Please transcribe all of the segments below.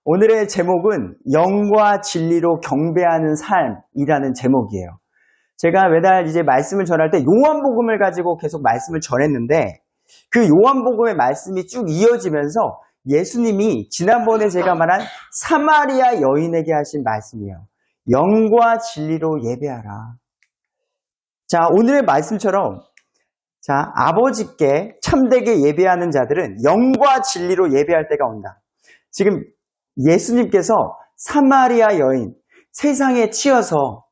오늘의 제목은 영과 진리로 경배하는 삶이라는 제목이에요. 제가 매달 이제 말씀을 전할 때 요한복음을 가지고 계속 말씀을 전했는데 그 요한복음의 말씀이 쭉 이어지면서 예수님이 지난번에 제가 말한 사마리아 여인에게 하신 말씀이에요. 영과 진리로 예배하라. 자, 오늘의 말씀처럼 자, 아버지께 참되게 예배하는 자들은 영과 진리로 예배할 때가 온다. 지금 예수님께서 사마리아 여인, 세상에 치여서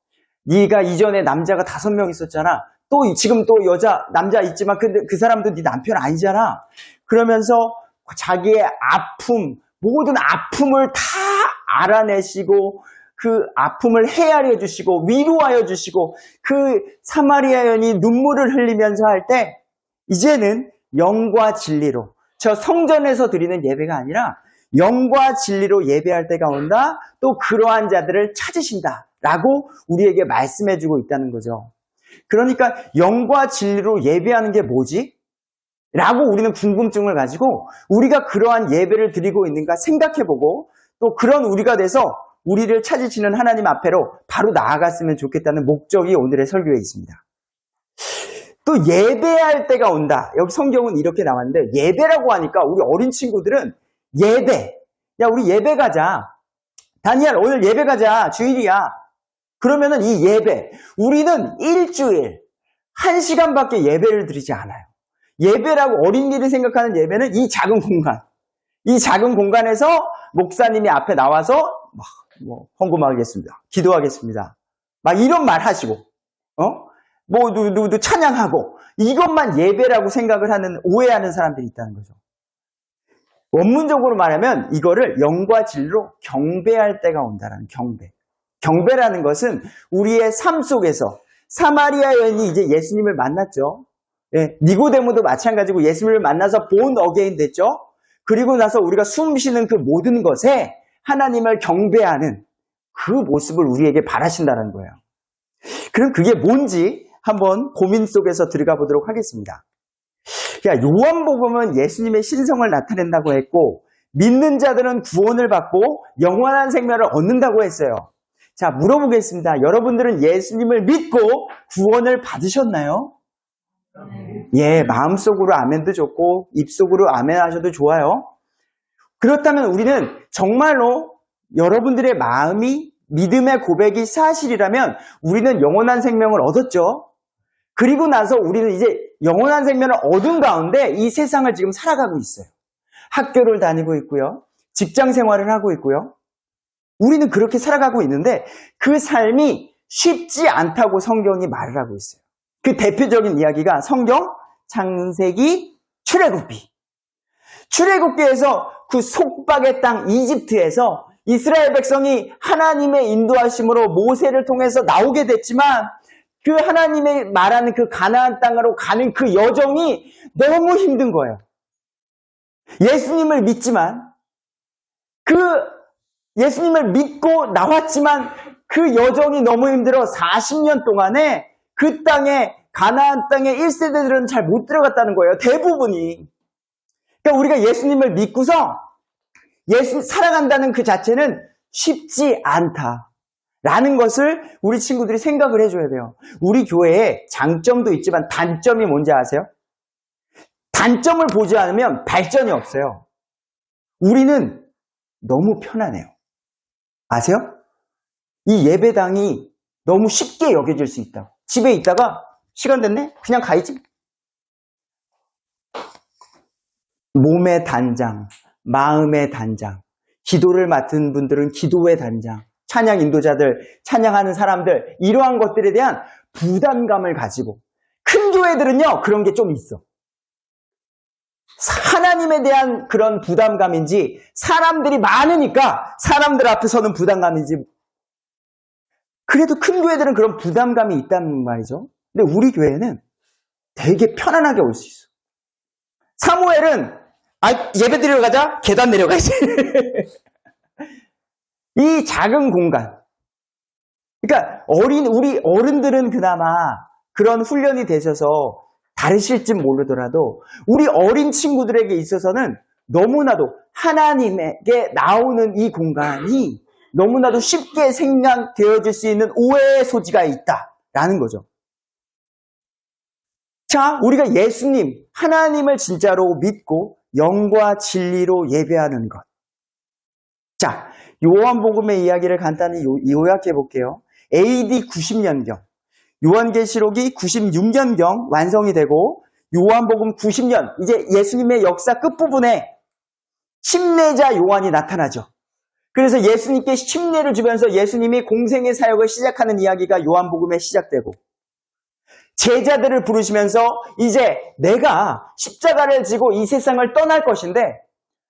네가 이전에 남자가 5명 있었잖아. 또 지금 또 남자 있지만 그 사람도 네 남편 아니잖아. 그러면서 자기의 아픔, 모든 아픔을 다 알아내시고 그 아픔을 헤아려 주시고 위로하여 주시고 그 사마리아 여인이 눈물을 흘리면서 할 때 이제는 영과 진리로 저 성전에서 드리는 예배가 아니라 영과 진리로 예배할 때가 온다. 또 그러한 자들을 찾으신다 라고 우리에게 말씀해 주고 있다는 거죠. 그러니까 영과 진리로 예배하는 게 뭐지? 라고 우리는 궁금증을 가지고 우리가 그러한 예배를 드리고 있는가 생각해보고 또 그런 우리가 돼서 우리를 찾으시는 하나님 앞에로 바로 나아갔으면 좋겠다는 목적이 오늘의 설교에 있습니다. 또 예배할 때가 온다. 여기 성경은 이렇게 나왔는데 예배라고 하니까 우리 어린 친구들은 예배. 야, 우리 예배 가자. 다니엘, 오늘 예배 가자. 주일이야. 그러면은 이 예배. 우리는 일주일 1시간밖에 예배를 드리지 않아요. 예배라고 어린이를 생각하는 예배는 이 작은 공간. 이 작은 공간에서 목사님이 앞에 나와서 헌금하겠습니다. 기도하겠습니다. 막 이런 말 하시고, 누구 찬양하고, 이것만 예배라고 생각을 하는, 오해하는 사람들이 있다는 거죠. 원문적으로 말하면 이거를 영과 진리로 경배할 때가 온다라는 경배. 경배라는 것은 우리의 삶 속에서 사마리아 여인이 이제 예수님을 만났죠. 예, 니고데모도 마찬가지고 예수님을 만나서 본 어게인 됐죠. 그리고 나서 우리가 숨 쉬는 그 모든 것에 하나님을 경배하는 그 모습을 우리에게 바라신다는 거예요. 그럼 그게 뭔지 한번 고민 속에서 들어가 보도록 하겠습니다. 요한복음은 예수님의 신성을 나타낸다고 했고 믿는 자들은 구원을 받고 영원한 생명을 얻는다고 했어요. 자, 물어보겠습니다. 여러분들은 예수님을 믿고 구원을 받으셨나요? 예, 마음속으로 아멘도 좋고 입속으로 아멘 하셔도 좋아요. 그렇다면 우리는 정말로 여러분들의 마음이 믿음의 고백이 사실이라면 우리는 영원한 생명을 얻었죠. 그리고 나서 우리는 이제 영원한 생명을 얻은 가운데 이 세상을 지금 살아가고 있어요. 학교를 다니고 있고요. 직장 생활을 하고 있고요. 우리는 그렇게 살아가고 있는데 그 삶이 쉽지 않다고 성경이 말을 하고 있어요. 그 대표적인 이야기가 성경 창세기 출애굽기. 출애굽기에서 그 속박의 땅 이집트에서 이스라엘 백성이 하나님의 인도하심으로 모세를 통해서 나오게 됐지만 그 하나님의 말하는 그 가나안 땅으로 가는 그 여정이 너무 힘든 거예요. 예수님을 믿지만 예수님을 믿고 나왔지만 그 여정이 너무 힘들어 40년 동안에 그 땅에 가나안 땅에 1세대들은 잘 못 들어갔다는 거예요. 대부분이. 그러니까 우리가 예수님을 믿고서 예수 살아간다는 그 자체는 쉽지 않다라는 것을 우리 친구들이 생각을 해줘야 돼요. 우리 교회에 장점도 있지만 단점이 뭔지 아세요? 단점을 보지 않으면 발전이 없어요. 우리는 너무 편안해요. 아세요? 이 예배당이 너무 쉽게 여겨질 수 있다. 집에 있다가 시간 됐네? 그냥 가야지. 몸의 단장, 마음의 단장, 기도를 맡은 분들은 기도의 단장, 찬양 인도자들, 찬양하는 사람들, 이러한 것들에 대한 부담감을 가지고 큰 교회들은요, 그런 게 좀 있어. 하나님에 대한 그런 부담감인지 사람들이 많으니까 사람들 앞에 서는 부담감인지 그래도 큰 교회들은 그런 부담감이 있다는 말이죠. 근데 우리 교회는 되게 편안하게 올 수 있어. 사무엘은 예배 드리러 가자. 계단 내려가야지. 이 작은 공간. 그러니까 우리 어른들은 그나마 그런 훈련이 되셔서 다르실지 모르더라도 우리 어린 친구들에게 있어서는 너무나도 하나님에게 나오는 이 공간이 너무나도 쉽게 생각되어질 수 있는 오해의 소지가 있다라는 거죠. 자, 우리가 예수님, 하나님을 진짜로 믿고 영과 진리로 예배하는 것. 자, 요한복음의 이야기를 간단히 요약해 볼게요. AD 90년경, 요한계시록이 96년경 완성이 되고 요한복음 90년, 이제 예수님의 역사 끝부분에 침례자 요한이 나타나죠. 그래서 예수님께 침례를 주면서 예수님이 공생의 사역을 시작하는 이야기가 요한복음에 시작되고 제자들을 부르시면서 이제 내가 십자가를 지고 이 세상을 떠날 것인데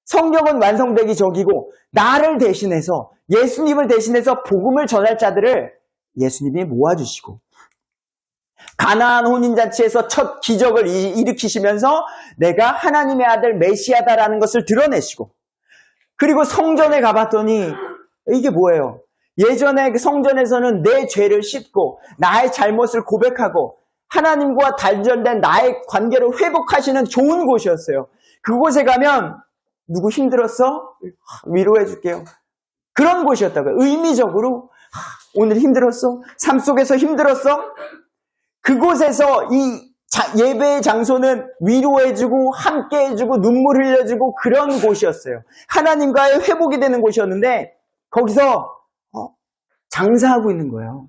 성경은 완성되기 전이고 나를 대신해서 예수님을 대신해서 복음을 전할 자들을 예수님이 모아주시고 가나안 혼인잔치에서 첫 기적을 일으키시면서 내가 하나님의 아들 메시아다라는 것을 드러내시고 그리고 성전에 가봤더니 이게 뭐예요? 예전에 성전에서는 내 죄를 씻고 나의 잘못을 고백하고 하나님과 단절된 나의 관계를 회복하시는 좋은 곳이었어요. 그곳에 가면 누구 힘들었어? 위로해 줄게요. 그런 곳이었다고요. 의미적으로 오늘 힘들었어? 삶 속에서 힘들었어? 그곳에서 이 예배의 장소는 위로해주고 함께해주고 눈물 흘려주고 그런 곳이었어요. 하나님과의 회복이 되는 곳이었는데 거기서 장사하고 있는 거예요.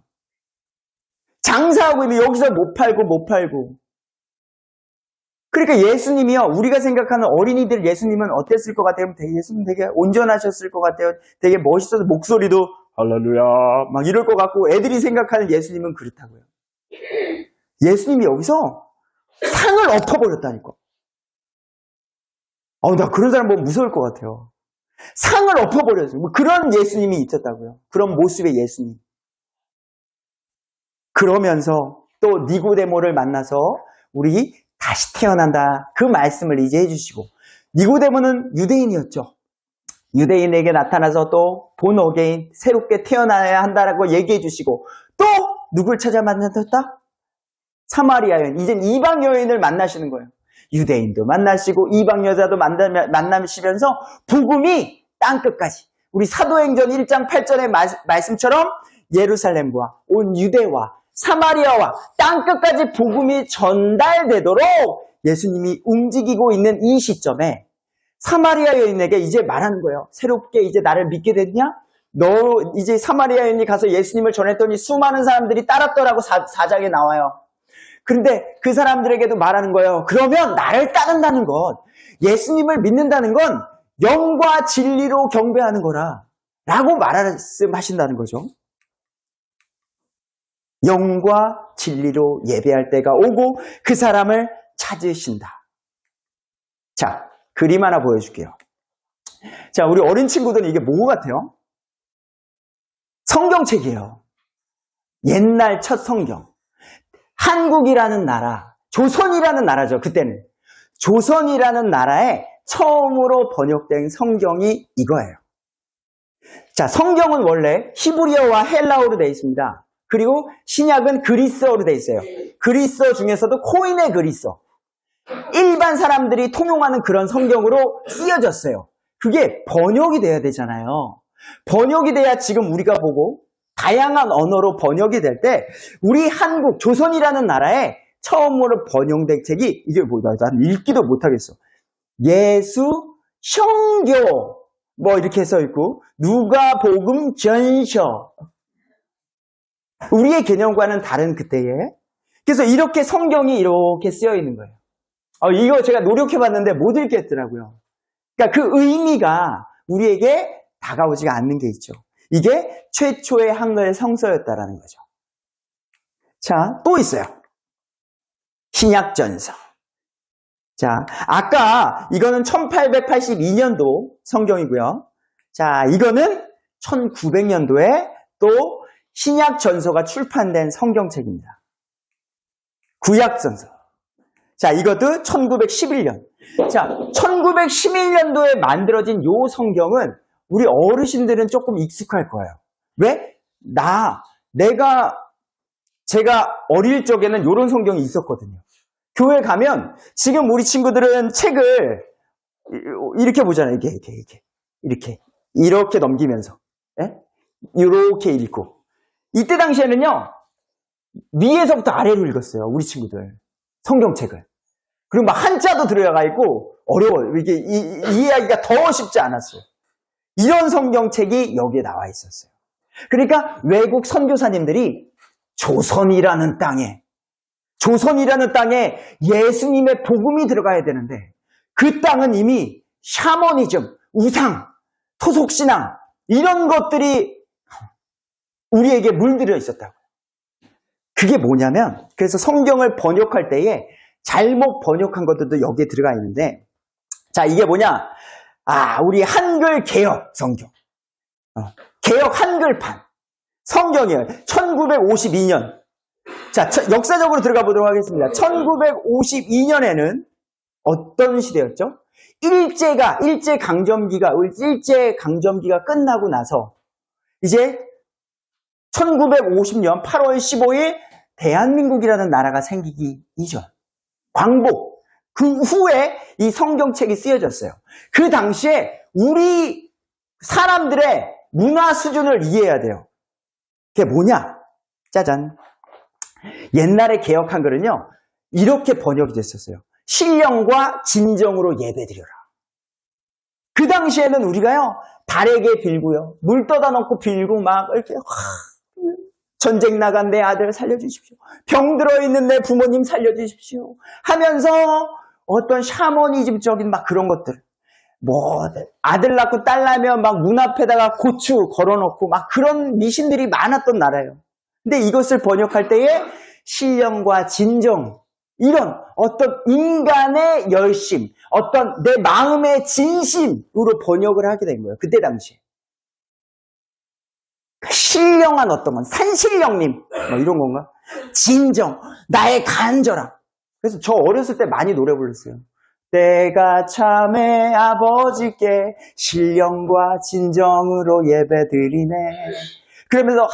장사하고 있는 여기서 못 팔고 그러니까 예수님이요, 우리가 생각하는 어린이들 예수님은 어땠을 것 같아요? 예수님 되게 온전하셨을 것 같아요. 되게 멋있어서 목소리도 할렐루야 막 이럴 것 같고 애들이 생각하는 예수님은 그렇다고요. 예수님이 여기서 상을 엎어버렸다니까. 나 그런 사람 보면 무서울 것 같아요. 상을 엎어버렸어요. 그런 예수님이 있었다고요. 그런 모습의 예수님. 그러면서 또 니고데모를 만나서 우리 다시 태어난다. 그 말씀을 이제 해주시고 니고데모는 유대인이었죠. 유대인에게 나타나서 또 본 어게인 새롭게 태어나야 한다라고 얘기해 주시고 또 누굴 찾아 만났다? 사마리아 여인. 이젠 이방 여인을 만나시는 거예요. 유대인도 만나시고 이방 여자도 만나시면서 복음이 땅끝까지 우리 사도행전 1장 8절의 말씀처럼 예루살렘과 온 유대와 사마리아와 땅끝까지 복음이 전달되도록 예수님이 움직이고 있는 이 시점에 사마리아 여인에게 이제 말하는 거예요. 새롭게 이제 나를 믿게 됐냐? 너 이제 사마리아 여인이 가서 예수님을 전했더니 수많은 사람들이 따랐더라고 4장에 나와요. 그런데 그 사람들에게도 말하는 거예요. 그러면 나를 따른다는 것, 예수님을 믿는다는 건 영과 진리로 경배하는 거라 라고 말씀하신다는 거죠. 영과 진리로 예배할 때가 오고 그 사람을 찾으신다. 자, 그림 하나 보여줄게요. 자, 우리 어린 친구들은 이게 뭐 같아요? 성경책이에요. 옛날 첫 성경. 한국이라는 나라, 조선이라는 나라죠, 그때는. 조선이라는 나라에 처음으로 번역된 성경이 이거예요. 자, 성경은 원래 히브리어와 헬라어로 되어 있습니다. 그리고 신약은 그리스어로 되어 있어요. 그리스어 중에서도 코인의 그리스어. 일반 사람들이 통용하는 그런 성경으로 쓰여졌어요. 그게 번역이 돼야 되잖아요. 번역이 돼야 지금 우리가 보고 다양한 언어로 번역이 될 때 우리 한국, 조선이라는 나라에 처음으로 번역된 책이 이게 뭐다? 난 읽기도 못하겠어. 예수 성교 뭐 이렇게 써 있고 누가복음 전서. 우리의 개념과는 다른 그때에. 그래서 이렇게 성경이 이렇게 쓰여 있는 거예요. 이거 제가 노력해봤는데 못 읽겠더라고요. 그러니까 그 의미가 우리에게 다가오지가 않는 게 있죠. 이게 최초의 한글 성서였다라는 거죠. 자, 또 있어요. 신약전서. 자, 아까 이거는 1882년도 성경이고요. 자, 이거는 1900년도에 또 신약전서가 출판된 성경책입니다. 구약전서. 자, 이것도 1911년. 자, 1911년도에 만들어진 요 성경은 우리 어르신들은 조금 익숙할 거예요. 왜? 제가 어릴 적에는 요런 성경이 있었거든요. 교회 가면 지금 우리 친구들은 책을 이렇게 보잖아요. 이렇게 넘기면서. 예? 이렇게 읽고. 이때 당시에는요, 위에서부터 아래로 읽었어요. 우리 친구들. 성경책을. 그리고 막 한자도 들어가 있고, 어려워요. 이게, 이해하기가 더 쉽지 않았어요. 이런 성경책이 여기에 나와 있었어요. 그러니까 외국 선교사님들이 조선이라는 땅에 예수님의 복음이 들어가야 되는데, 그 땅은 이미 샤머니즘, 우상, 토속신앙, 이런 것들이 우리에게 물들여 있었다고. 그게 뭐냐면, 그래서 성경을 번역할 때에 잘못 번역한 것들도 여기에 들어가 있는데, 자, 이게 뭐냐? 우리 한글 개역 성경. 개역 한글판. 성경이에요. 1952년. 자, 역사적으로 들어가 보도록 하겠습니다. 1952년에는 어떤 시대였죠? 일제강점기가 끝나고 나서, 이제 1950년 8월 15일 대한민국이라는 나라가 생기기 이전. 광복. 그 후에 이 성경책이 쓰여졌어요. 그 당시에 우리 사람들의 문화 수준을 이해해야 돼요. 그게 뭐냐? 짜잔. 옛날에 개역 한글은요, 이렇게 번역이 됐었어요. 신령과 진정으로 예배드려라. 그 당시에는 우리가요, 달에게 빌고요, 물 떠다 놓고 빌고 막 이렇게 전쟁 나간 내 아들 살려주십시오. 병 들어있는 내 부모님 살려주십시오. 하면서 어떤 샤머니즘적인 막 그런 것들. 아들 낳고 딸 낳으면 막 문 앞에다가 고추 걸어놓고 막 그런 미신들이 많았던 나라예요. 근데 이것을 번역할 때에 신령과 진정, 이런 어떤 인간의 열심, 어떤 내 마음의 진심으로 번역을 하게 된 거예요. 그때 당시에. 신령한 어떤 건, 산신령님, 이런 건가? 진정, 나의 간절함. 그래서 저 어렸을 때 많이 노래 불렀어요. 때가 참에 아버지께 신령과 진정으로 예배드리네. 그러면서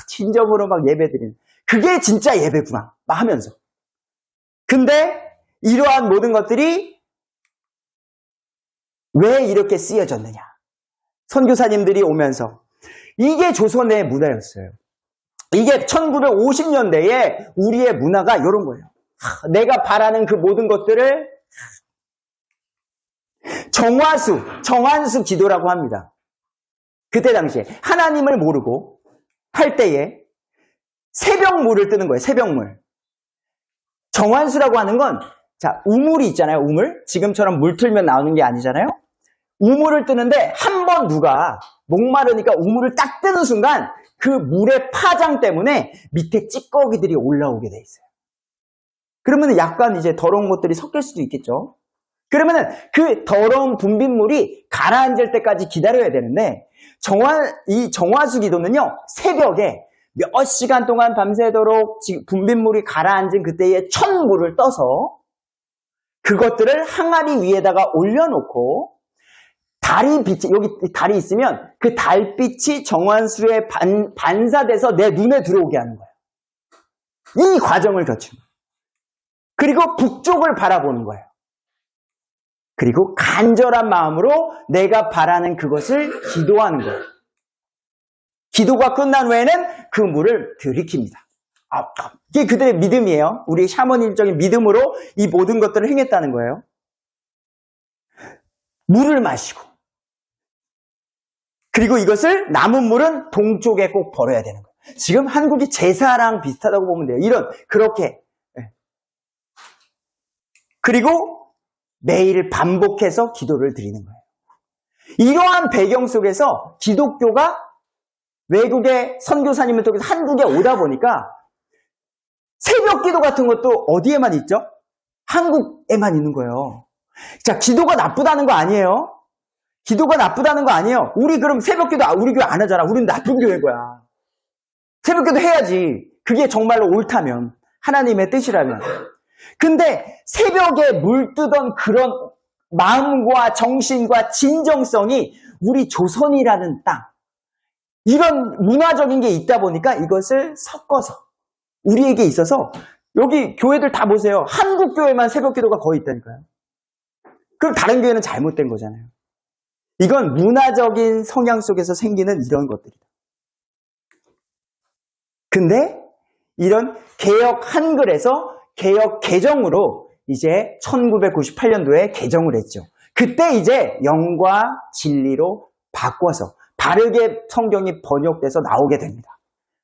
진정으로 막 예배드리네. 그게 진짜 예배구나 막 하면서. 근데 이러한 모든 것들이 왜 이렇게 쓰여졌느냐? 선교사님들이 오면서 이게 조선의 문화였어요. 이게 1950년대에 우리의 문화가 이런 거예요. 내가 바라는 그 모든 것들을 정한수 기도라고 합니다. 그때 당시에 하나님을 모르고 할 때에 새벽물을 뜨는 거예요. 새벽물. 정한수라고 하는 건, 자, 우물이 있잖아요. 우물. 지금처럼 물 틀면 나오는 게 아니잖아요. 우물을 뜨는데 한 번 누가 목마르니까 우물을 딱 뜨는 순간 그 물의 파장 때문에 밑에 찌꺼기들이 올라오게 돼 있어요. 그러면 약간 이제 더러운 것들이 섞일 수도 있겠죠. 그러면은 그 더러운 분빗물이 가라앉을 때까지 기다려야 되는데, 이 정화수 기도는요, 새벽에 몇 시간 동안 밤새도록 분빗물이 가라앉은 그때의 천물을 떠서 그것들을 항아리 위에다가 올려놓고, 여기 달이 있으면 그 달빛이 정화수에 반사돼서 내 눈에 들어오게 하는 거예요. 이 과정을 거치는 거예요. 그리고 북쪽을 바라보는 거예요. 그리고 간절한 마음으로 내가 바라는 그것을 기도하는 거예요. 기도가 끝난 후에는 그 물을 들이킵니다. 이게 그들의 믿음이에요. 우리 샤머니즘적인 믿음으로 이 모든 것들을 행했다는 거예요. 물을 마시고, 그리고 이것을 남은 물은 동쪽에 꼭 버려야 되는 거예요. 지금 한국이 제사랑 비슷하다고 보면 돼요. 그렇게. 그리고 매일 반복해서 기도를 드리는 거예요. 이러한 배경 속에서 기독교가 외국의 선교사님을 통해서 한국에 오다 보니까 새벽 기도 같은 것도 어디에만 있죠? 한국에만 있는 거예요. 자, 기도가 나쁘다는 거 아니에요. 기도가 나쁘다는 거 아니에요. 우리 그럼 새벽 기도 우리 교회 안 하잖아. 우리는 나쁜 교회인 거야. 새벽 기도 해야지. 그게 정말로 옳다면, 하나님의 뜻이라면. 근데 새벽에 물뜨던 그런 마음과 정신과 진정성이 우리 조선이라는 땅, 이런 문화적인 게 있다 보니까 이것을 섞어서 우리에게 있어서, 여기 교회들 다 보세요. 한국 교회만 새벽 기도가 거의 있다니까요. 그럼 다른 교회는 잘못된 거잖아요. 이건 문화적인 성향 속에서 생기는 이런 것들이다. 근데 이런 개역 한글에서 개역 개정으로 이제 1998년도에 개정을 했죠. 그때 이제 영과 진리로 바꿔서 바르게 성경이 번역돼서 나오게 됩니다.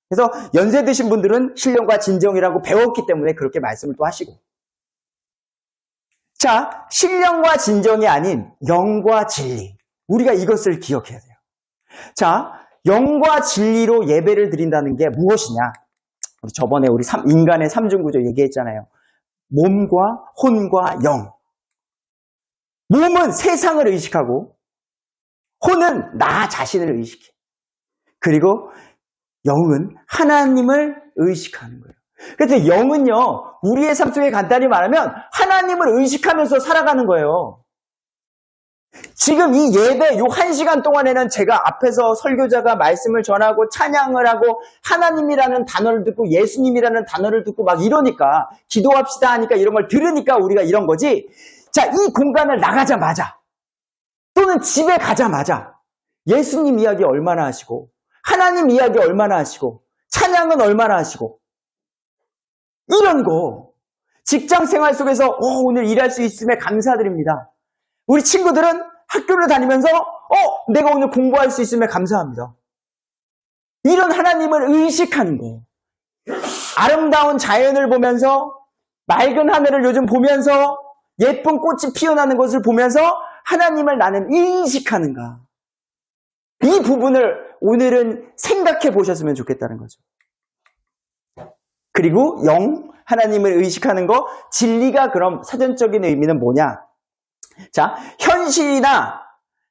그래서 연세 드신 분들은 신령과 진정이라고 배웠기 때문에 그렇게 말씀을 또 하시고. 자, 신령과 진정이 아닌 영과 진리. 우리가 이것을 기억해야 돼요. 자, 영과 진리로 예배를 드린다는 게 무엇이냐? 저번에 우리 인간의 삼중구조 얘기했잖아요. 몸과 혼과 영. 몸은 세상을 의식하고 혼은 나 자신을 의식해. 그리고 영은 하나님을 의식하는 거예요. 그래서 영은요, 우리의 삶 속에 간단히 말하면 하나님을 의식하면서 살아가는 거예요. 지금 이 예배 요 1시간 동안에는 제가 앞에서 설교자가 말씀을 전하고 찬양을 하고 하나님이라는 단어를 듣고 예수님이라는 단어를 듣고 막 이러니까 기도합시다 하니까 이런 걸 들으니까 우리가 이런 거지. 자, 이 공간을 나가자마자 또는 집에 가자마자 예수님 이야기 얼마나 하시고 하나님 이야기 얼마나 하시고 찬양은 얼마나 하시고 이런 거 직장 생활 속에서 오늘 일할 수 있음에 감사드립니다. 우리 친구들은 학교를 다니면서 내가 오늘 공부할 수 있음에 감사합니다. 이런 하나님을 의식하는 거. 아름다운 자연을 보면서 맑은 하늘을 요즘 보면서 예쁜 꽃이 피어나는 것을 보면서 하나님을 나는 인식하는가. 이 부분을 오늘은 생각해 보셨으면 좋겠다는 거죠. 그리고 영, 하나님을 의식하는 거, 진리가 그럼 사전적인 의미는 뭐냐? 자, 현실이나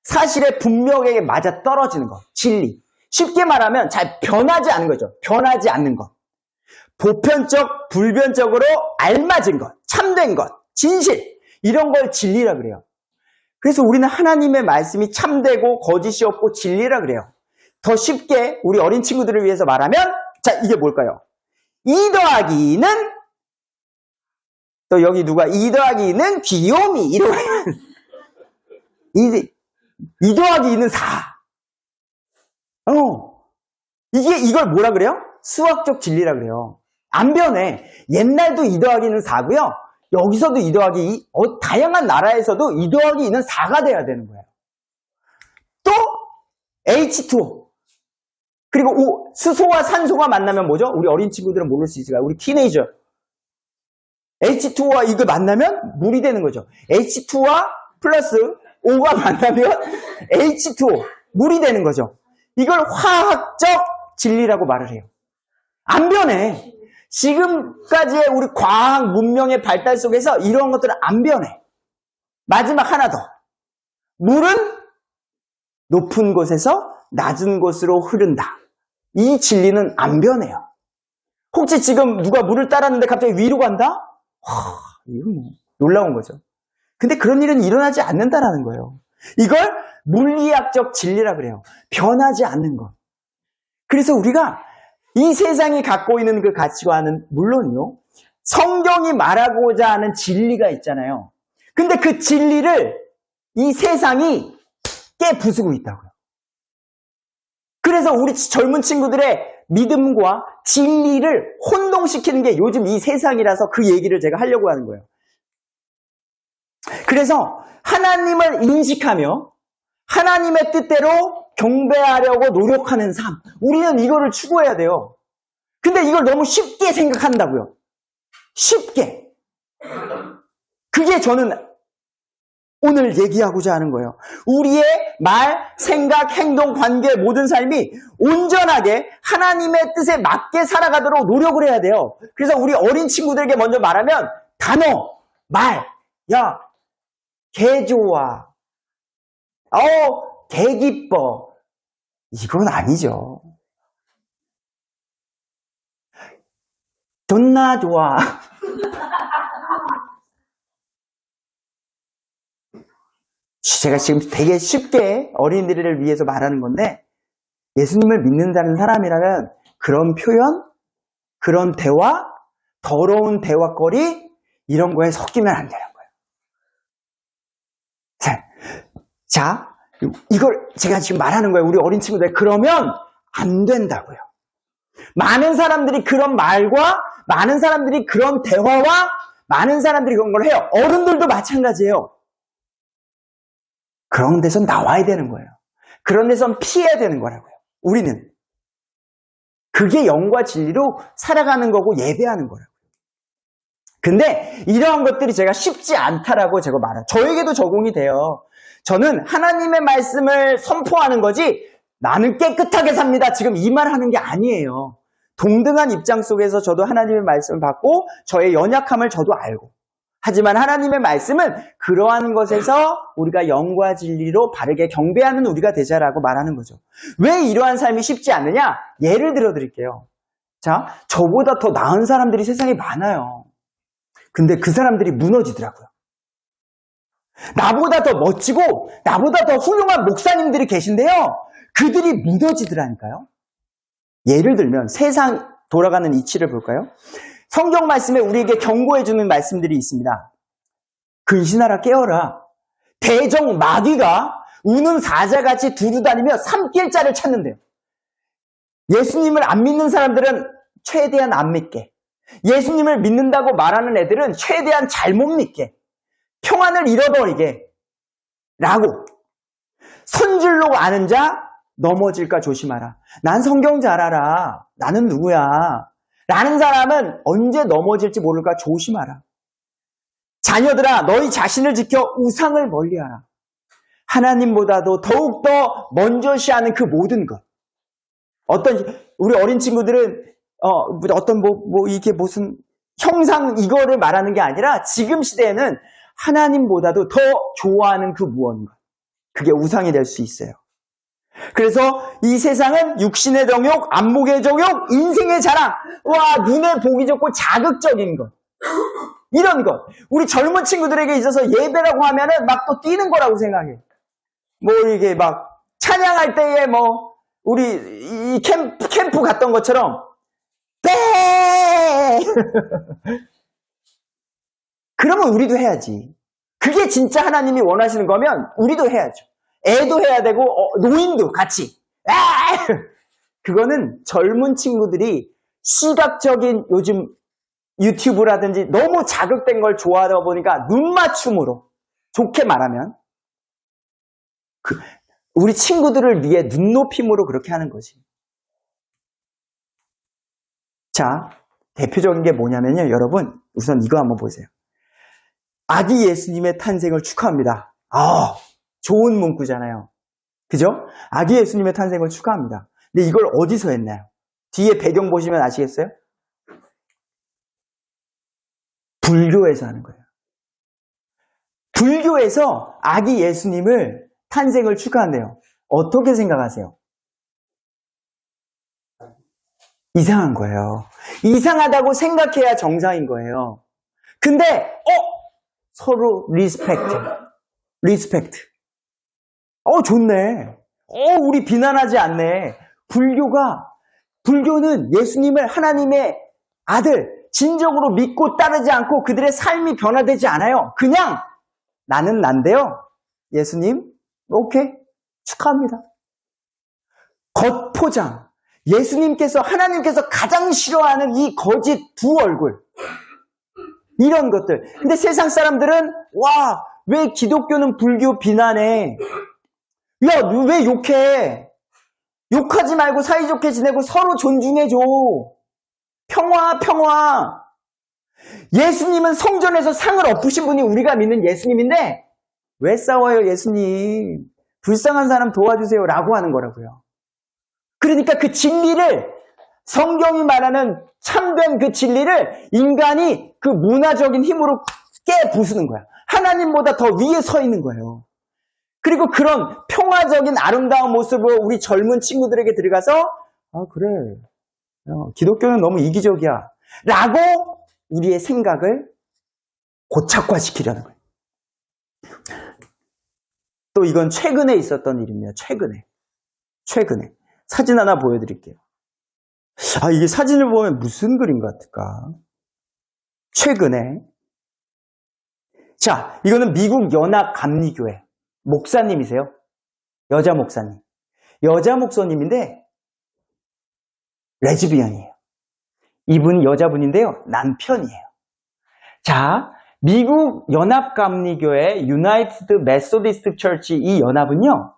사실에 분명하게 맞아 떨어지는 것, 진리. 쉽게 말하면 잘 변하지 않는 거죠. 변하지 않는 것. 보편적, 불변적으로 알맞은 것, 참된 것, 진실. 이런 걸 진리라 그래요. 그래서 우리는 하나님의 말씀이 참되고 거짓이 없고 진리라 그래요. 더 쉽게 우리 어린 친구들을 위해서 말하면 자, 이게 뭘까요? 2 더하기 2는 또 여기 누가 2 더하기 2는 귀요미 이러면 2 더하기 2는 4. 이걸 뭐라 그래요? 수학적 진리라 그래요. 안 변해. 옛날도 2 더하기 2는 4고요. 여기서도 2 더하기 2, 다양한 나라에서도 2 더하기 2는 4가 돼야 되는 거예요. 또 H2O. 그리고 수소와 산소가 만나면 뭐죠? 우리 어린 친구들은 모를 수 있을까요? 우리 티네이저. H2O와 이거 만나면 물이 되는 거죠. H2와 플러스 O가 만나면 H2O, 물이 되는 거죠. 이걸 화학적 진리라고 말을 해요. 안 변해. 지금까지의 우리 과학 문명의 발달 속에서 이런 것들은 안 변해. 마지막 하나 더. 물은 높은 곳에서 낮은 곳으로 흐른다. 이 진리는 안 변해요. 혹시 지금 누가 물을 따랐는데 갑자기 위로 간다? 이건 뭐 놀라운 거죠. 근데 그런 일은 일어나지 않는다라는 거예요. 이걸 물리학적 진리라 그래요. 변하지 않는 것. 그래서 우리가 이 세상이 갖고 있는 그 가치관은 물론요, 성경이 말하고자 하는 진리가 있잖아요. 근데 그 진리를 이 세상이 깨부수고 있다고요. 그래서 우리 젊은 친구들의 믿음과 진리를 혼동시키는 게 요즘 이 세상이라서 그 얘기를 제가 하려고 하는 거예요. 그래서 하나님을 인식하며 하나님의 뜻대로 경배하려고 노력하는 삶. 우리는 이거를 추구해야 돼요. 근데 이걸 너무 쉽게 생각한다고요. 쉽게. 그게 저는 오늘 얘기하고자 하는 거예요. 우리의 말, 생각, 행동, 관계 모든 삶이 온전하게 하나님의 뜻에 맞게 살아가도록 노력을 해야 돼요. 그래서 우리 어린 친구들에게 먼저 말하면 단어, 말, 야, 개 좋아. 개 기뻐. 이건 아니죠. 존나 좋아. 제가 지금 되게 쉽게 어린이들을 위해서 말하는 건데 예수님을 믿는다는 사람이라면 그런 표현, 그런 대화, 더러운 대화거리 이런 거에 섞이면 안 되는 거예요. 자, 이걸 제가 지금 말하는 거예요. 우리 어린 친구들. 그러면 안 된다고요. 많은 사람들이 그런 말과 많은 사람들이 그런 대화와 많은 사람들이 그런 걸 해요. 어른들도 마찬가지예요. 그런 데선 나와야 되는 거예요. 그런 데선 피해야 되는 거라고요. 우리는. 그게 영과 진리로 살아가는 거고 예배하는 거라고요. 근데 이러한 것들이 제가 쉽지 않다라고 제가 말해요. 저에게도 적용이 돼요. 저는 하나님의 말씀을 선포하는 거지 나는 깨끗하게 삽니다. 지금 이 말 하는 게 아니에요. 동등한 입장 속에서 저도 하나님의 말씀을 받고 저의 연약함을 저도 알고 하지만 하나님의 말씀은 그러한 것에서 우리가 영과 진리로 바르게 경배하는 우리가 되자라고 말하는 거죠. 왜 이러한 삶이 쉽지 않느냐? 예를 들어 드릴게요. 자, 저보다 더 나은 사람들이 세상에 많아요. 근데 그 사람들이 무너지더라고요. 나보다 더 멋지고 나보다 더 훌륭한 목사님들이 계신데요. 그들이 무너지더라니까요. 예를 들면 세상 돌아가는 이치를 볼까요? 성경 말씀에 우리에게 경고해주는 말씀들이 있습니다. 근신하라 깨어라. 대적 마귀가 우는 사자같이 두루다니며 삼킬자를 찾는데요. 예수님을 안 믿는 사람들은 최대한 안 믿게, 예수님을 믿는다고 말하는 애들은 최대한 잘못 믿게, 평안을 잃어버리게 라고 선줄로 아는 자 넘어질까 조심하라. 난 성경 잘 알아. 나는 누구야? 라는 사람은 언제 넘어질지 모를까 조심하라. 자녀들아 너희 자신을 지켜 우상을 멀리하라. 하나님보다도 더욱더 먼저시하는 그 모든 것. 우리 어린 친구들은 이게 무슨 형상 이거를 말하는 게 아니라 지금 시대에는 하나님보다도 더 좋아하는 그 무언가. 그게 우상이 될 수 있어요. 그래서 이 세상은 육신의 정욕, 안목의 정욕, 인생의 자랑, 와 눈에 보기 좋고 자극적인 것, 이런 것. 우리 젊은 친구들에게 있어서 예배라고 하면은 막 또 뛰는 거라고 생각해. 뭐 이게 막 찬양할 때에 뭐 우리 이 캠프 갔던 것처럼 네! 그러면 우리도 해야지. 그게 진짜 하나님이 원하시는 거면 우리도 해야죠. 애도 해야 되고 노인도 같이. 그거는 젊은 친구들이 시각적인 요즘 유튜브라든지 너무 자극된 걸 좋아하다 보니까 눈맞춤으로, 좋게 말하면 우리 친구들을 위해 눈높임으로 그렇게 하는 거지. 자, 대표적인 게 뭐냐면요. 여러분 우선 이거 한번 보세요. 아기 예수님의 탄생을 축하합니다. 좋은 문구잖아요. 그죠? 아기 예수님의 탄생을 축하합니다. 근데 이걸 어디서 했나요? 뒤에 배경 보시면 아시겠어요? 불교에서 하는 거예요. 불교에서 아기 예수님을 탄생을 축하한대요. 어떻게 생각하세요? 이상한 거예요. 이상하다고 생각해야 정상인 거예요. 근데 서로 리스펙트. 좋네. 우리 비난하지 않네. 불교는 예수님을 하나님의 아들 진정으로 믿고 따르지 않고 그들의 삶이 변화되지 않아요. 그냥 나는 난데요. 예수님, 오케이, 축하합니다. 겉포장. 예수님께서, 하나님께서 가장 싫어하는 이 거짓 두 얼굴. 이런 것들. 근데 세상 사람들은 왜 기독교는 불교 비난해? 야, 왜 욕해? 욕하지 말고 사이좋게 지내고 서로 존중해줘. 평화. 예수님은 성전에서 상을 엎으신 분이 우리가 믿는 예수님인데 왜 싸워요, 예수님? 불쌍한 사람 도와주세요 라고 하는 거라고요. 그러니까 그 진리를, 성경이 말하는 참된 그 진리를 인간이 그 문화적인 힘으로 깨부수는 거야. 하나님보다 더 위에 서 있는 거예요. 그리고 그런 평화적인 아름다운 모습으로 우리 젊은 친구들에게 들어가서 그래, 기독교는 너무 이기적이야 라고 우리의 생각을 고착화시키려는 거예요. 또 이건 최근에 있었던 일입니다. 최근에 사진 하나 보여드릴게요. 이게 사진을 보면 무슨 그림 같을까? 최근에. 자, 이거는 미국 연합 감리교회. 목사님이세요. 여자 목사님. 여자 목사님인데 레즈비언이에요. 이분이 여자분인데요. 남편이에요. 자, 미국 연합감리교회 유나이티드 메소디스트 처치 이 연합은요.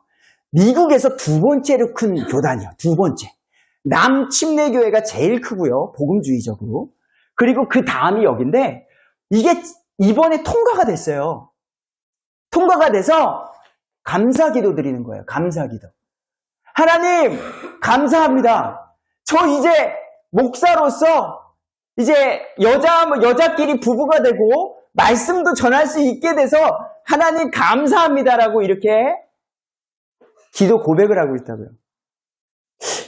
미국에서 두 번째로 큰 교단이에요. 두 번째. 남침례교회가 제일 크고요. 복음주의적으로. 그리고 그 다음이 여긴데 이게 이번에 통과가 됐어요. 통과가 돼서 감사기도 드리는 거예요. 감사기도. 하나님 감사합니다. 저 이제 목사로서 이제 여자끼리 부부가 되고 말씀도 전할 수 있게 돼서 하나님 감사합니다라고 이렇게 기도 고백을 하고 있다고요.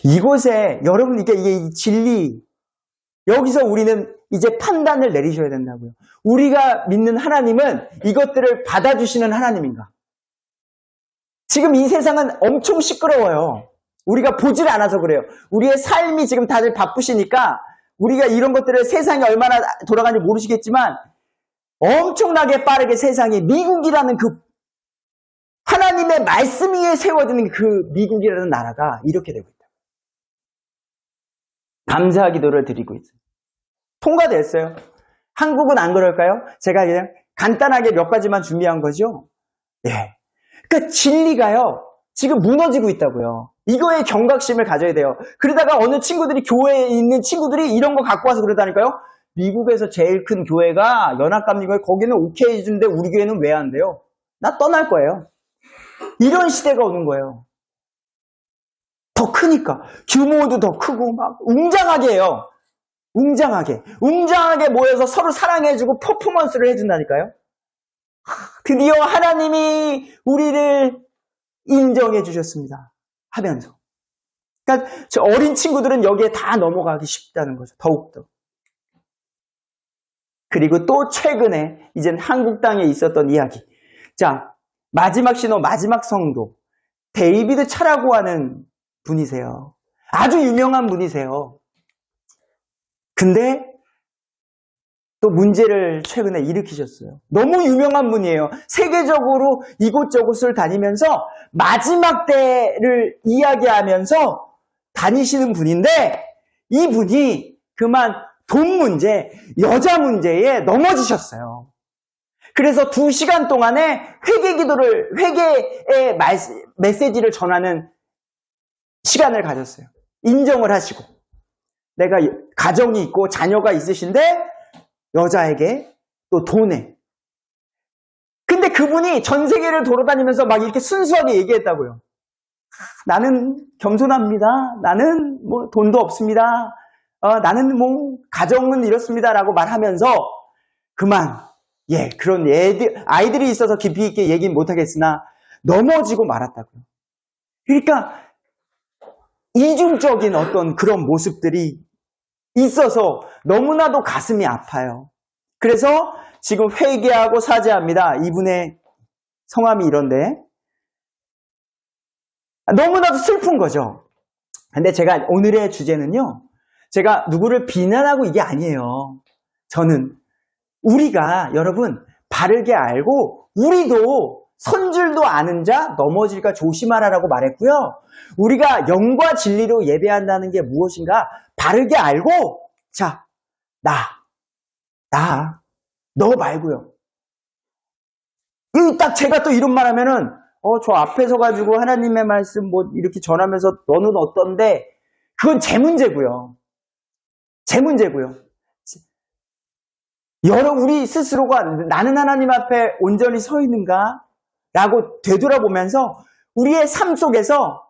이곳에 여러분 이게 진리 여기서 우리는 이제 판단을 내리셔야 된다고요. 우리가 믿는 하나님은 이것들을 받아주시는 하나님인가? 지금 이 세상은 엄청 시끄러워요. 우리가 보질 않아서 그래요. 우리의 삶이 지금 다들 바쁘시니까 우리가 이런 것들을 세상이 얼마나 돌아가는지 모르시겠지만 엄청나게 빠르게 세상이 미국이라는 그 하나님의 말씀 위에 세워지는 그 미국이라는 나라가 이렇게 되고 있다. 감사 기도를 드리고 있어요. 통과됐어요. 한국은 안 그럴까요? 제가 그냥 간단하게 몇 가지만 준비한 거죠. 예. 그러니까 진리가요. 지금 무너지고 있다고요. 이거에 경각심을 가져야 돼요. 그러다가 어느 친구들이 교회에 있는 친구들이 이런 거 갖고 와서 그러다니까요. 미국에서 제일 큰 교회가 연합감리교회 거기는 오케이 해주는데 우리 교회는 왜 안 돼요? 나 떠날 거예요. 이런 시대가 오는 거예요. 더 크니까 규모도 더 크고 막 웅장하게 해요. 웅장하게 모여서 서로 사랑해주고 퍼포먼스를 해준다니까요. 드디어 하나님이 우리를 인정해 주셨습니다 하면서 그러니까 저 어린 친구들은 여기에 다 넘어가기 쉽다는 거죠. 더욱더. 그리고 또 최근에 이젠 한국 땅에 있었던 이야기. 자, 마지막 신호, 마지막 성도 데이비드 차라고 하는 분이세요. 아주 유명한 분이세요. 근데 또 문제를 최근에 일으키셨어요. 너무 유명한 분이에요. 세계적으로 이곳저곳을 다니면서 마지막 때를 이야기하면서 다니시는 분인데 이분이 그만 돈 문제, 여자 문제에 넘어지셨어요. 그래서 2시간 동안에 회개의 메시지를 전하는 시간을 가졌어요. 인정을 하시고 내가 가정이 있고 자녀가 있으신데 여자에게 또 돈에. 근데 그분이 전 세계를 돌아다니면서 막 이렇게 순수하게 얘기했다고요. 나는 겸손합니다. 나는 뭐 돈도 없습니다. 나는 뭐 가정은 이렇습니다라고 말하면서 그만 그런 아이들이 있어서 깊이 있게 얘기는 못하겠으나 넘어지고 말았다고요. 그러니까 이중적인 어떤 그런 모습들이 있어서 너무나도 가슴이 아파요. 그래서 지금 회개하고 사죄합니다. 이분의 성함이 이런데 너무나도 슬픈 거죠. 근데 제가 오늘의 주제는요. 제가 누구를 비난하고 이게 아니에요. 저는 우리가 여러분 바르게 알고 우리도 선줄도 아는 자 넘어질까 조심하라라고 말했고요. 우리가 영과 진리로 예배한다는 게 무엇인가 바르게 알고 자, 너 말고요. 딱 제가 또 이런 말 하면은 저 앞에 서가지고 하나님의 말씀 뭐 이렇게 전하면서 너는 어떤데 그건 제 문제고요. 우리 스스로가 나는 하나님 앞에 온전히 서 있는가? 라고 되돌아보면서 우리의 삶 속에서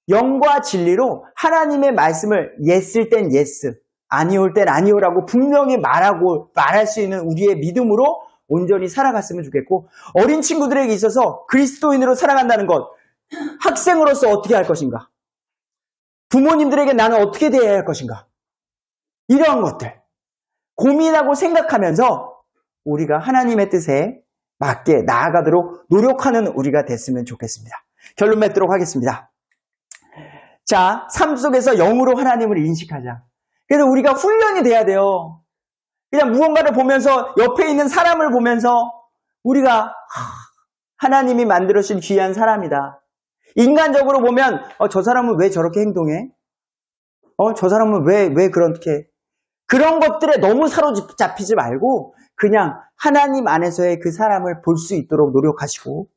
영과 진리로 하나님의 말씀을 예스일 땐 예스, 아니올 땐 아니오라고 분명히 말할 수 있는 우리의 믿음으로 온전히 살아갔으면 좋겠고 어린 친구들에게 있어서 그리스도인으로 살아간다는 것 학생으로서 어떻게 할 것인가? 부모님들에게 나는 어떻게 대해야 할 것인가? 이러한 것들 고민하고 생각하면서 우리가 하나님의 뜻에 맞게 나아가도록 노력하는 우리가 됐으면 좋겠습니다. 결론 맺도록 하겠습니다. 자, 삶 속에서 영으로 하나님을 인식하자. 그래서 우리가 훈련이 돼야 돼요. 그냥 무언가를 보면서 옆에 있는 사람을 보면서 우리가 하나님이 만들어주신 귀한 사람이다. 인간적으로 보면 저 사람은 왜 저렇게 행동해? 저 사람은 왜 그렇게? 그런 것들에 너무 사로잡히지 말고 그냥 하나님 안에서의 그 사람을 볼 수 있도록 노력하시고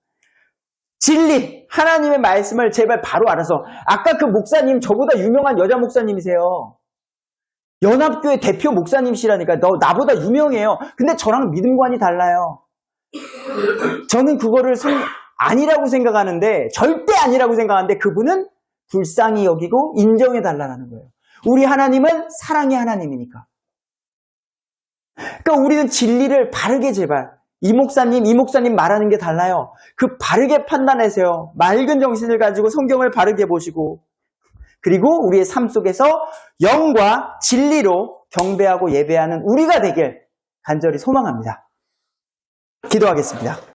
진리, 하나님의 말씀을 제발 바로 알아서 아까 그 목사님 저보다 유명한 여자 목사님이세요. 연합교회 대표 목사님이시라니까 나보다 유명해요. 근데 저랑 믿음관이 달라요. 저는 그거를 아니라고 생각하는데 절대 아니라고 생각하는데 그분은 불쌍히 여기고 인정해달라는 거예요. 우리 하나님은 사랑의 하나님이니까. 그러니까 우리는 진리를 바르게 제발 이 목사님 말하는 게 달라요. 그 바르게 판단하세요. 맑은 정신을 가지고 성경을 바르게 보시고 그리고 우리의 삶 속에서 영과 진리로 경배하고 예배하는 우리가 되길 간절히 소망합니다. 기도하겠습니다.